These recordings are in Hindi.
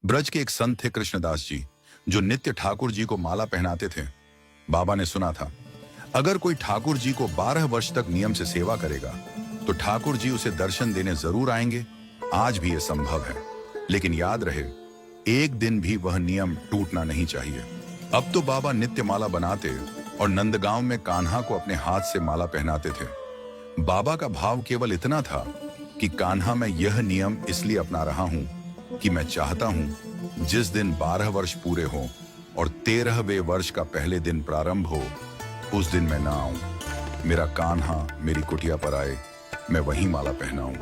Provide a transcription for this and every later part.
ब्रज के एक संत थे कृष्णदास जी, जो नित्य ठाकुर जी को माला पहनाते थे। बाबा ने सुना था, अगर कोई ठाकुर जी को 12 वर्ष तक नियम से सेवा करेगा तो ठाकुर जी उसे दर्शन देने जरूर आएंगे। आज भी यह संभव है, लेकिन याद रहे, एक दिन भी वह नियम टूटना नहीं चाहिए। अब तो बाबा नित्य माला बनाते और नंदगांव में कान्हा को अपने हाथ से माला पहनाते थे। बाबा का भाव केवल इतना था कि कान्हा, मैं यह नियम इसलिए अपना रहा हूं कि मैं चाहता हूं जिस दिन 12 वर्ष पूरे हों और 13वें वर्ष का पहले दिन प्रारंभ हो, उस दिन मैं ना आऊं। मेरा कान्हा मेरी कुटिया पर आए, मैं वहीं माला पहनाऊं।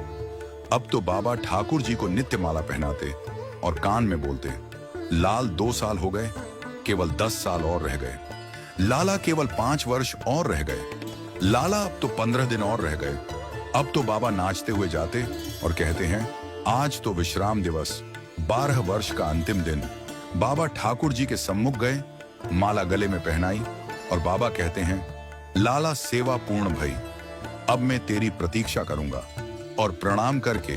अब तो बाबा ठाकुर जी को नित्य माला पहनाते और कान में बोलते, लाल 2 साल हो गए, केवल 10 साल और रह गए। लाला केवल 5 वर्ष और रह गए। लाला अब तो 15 दिन और रह गए। अब तो बाबा नाचते हुए जाते और कहते हैं, आज तो विश्राम दिवस, 12 वर्ष का अंतिम दिन। बाबा ठाकुर जी के सम्मुख गए, माला गले में पहनाई और बाबा कहते हैं, लाला सेवा पूर्ण भई, अब मैं तेरी प्रतीक्षा करूंगा। और प्रणाम करके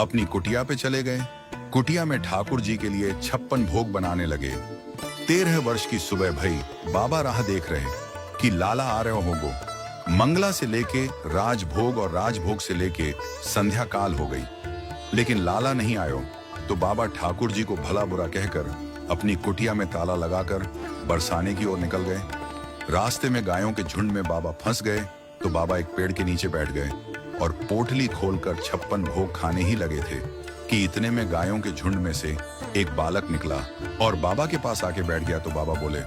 अपनी कुटिया पे चले गए। कुटिया में ठाकुर जी के लिए 56 भोग बनाने लगे। 13 वर्ष की सुबह भई, बाबा राह देख रहे कि लाला आ रहे होगो। मंगला से लेके राजभोग और राजभोग से लेके संध्या काल हो गई, लेकिन लाला नहीं आयो। तो बाबा ठाकुर जी को भला बुरा कहकर अपनी कुटिया में ताला लगाकर बरसाने की ओर निकल गए। रास्ते में गायों के झुंड में बाबा फंस गए, तो बाबा एक पेड़ के नीचे बैठ गए और पोटली खोलकर 56 भोग खाने ही लगे थे कि इतने में गायों के झुंड में से एक बालक निकला और बाबा के पास आके बैठ गया। तो बाबा बोले,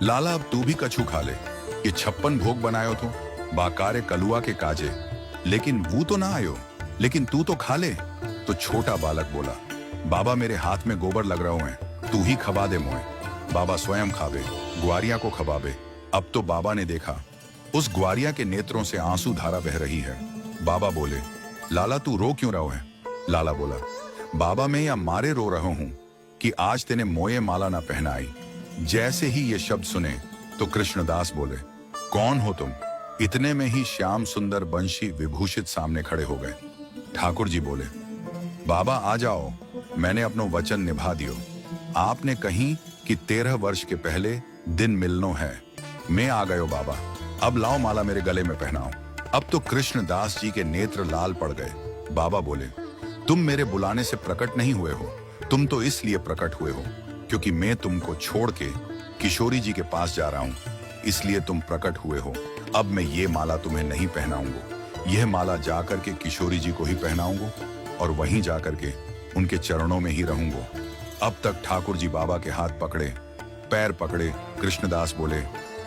लाला अब तू भी कछू खा ले, ये 56 भोग बनायो तो बाकारे कलुआ के काजे, लेकिन वो तो ना आयो, लेकिन तू तो खा ले। तो छोटा बालक बोला, बाबा मेरे हाथ में गोबर लग रहा है, तू ही खबा दे मोए। बाबा स्वयं खावे, ग्वारिया को खबावे। अब तो बाबा ने देखा, उस ग्वारिया के नेत्रों से आंसू धारा बह रही है। बाबा बोले, लाला तू रो क्यों रहा है? लाला बोला, बाबा मैं या मारे रो रहा हूं कि आज तेने मोये माला ना पहनाई। जैसे ही ये शब्द सुने तो कृष्णदास बोले, कौन हो तुम? इतने में ही श्याम सुंदर बंशी विभूषित सामने खड़े हो गए। ठाकुर जी बोले, बाबा आ जाओ, मैंने अपनो वचन निभा दियो। आपने कहीं कि 13 वर्ष के पहले दिन मिलनो है। मैं आ गयो बाबा, अब लाओ माला मेरे गले में पहनाओ। अब तो कृष्णदास जी के नेत्र लाल पड़ गए। बाबा बोले, तुम मेरे बुलाने से प्रकट नहीं हुए हो, तुम तो इसलिए प्रकट हुए हो क्योंकि मैं तुमको छोड़ के किशोरी जी के पास जा रहा हूं, इसलिए तुम प्रकट हुए हो। अब मैं ये माला तुम्हें नहीं पहनाऊंगा, यह माला जाकर के किशोरी जी को ही पहनाऊंगा और वहीं जाकर के उनके चरणों में ही रहूंगा। अब तक ठाकुर जी बाबा के हाथ पकड़े, पैर पकड़े। कृष्णदास बोले,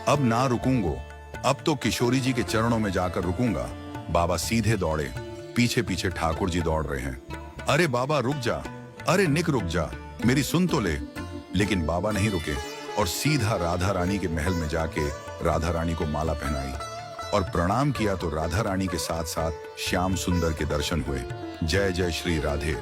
अब ना रुकूंगो, अब तो किशोरी जी के चरणों में जाकर रुकूंगा। बाबा सीधे दौड़े, पीछे पीछे ठाकुर जी दौड़ रहे हैं। अरे बाबा रुक जा, अरे निक रुक जा, मेरी सुन तो ले। लेकिन बाबा नहीं रुके और सीधा राधा रानी के महल में जाके राधा रानी को माला पहनाई और प्रणाम किया। तो राधा रानी के साथ साथ श्याम सुंदर के दर्शन हुए। जय जय श्री राधे।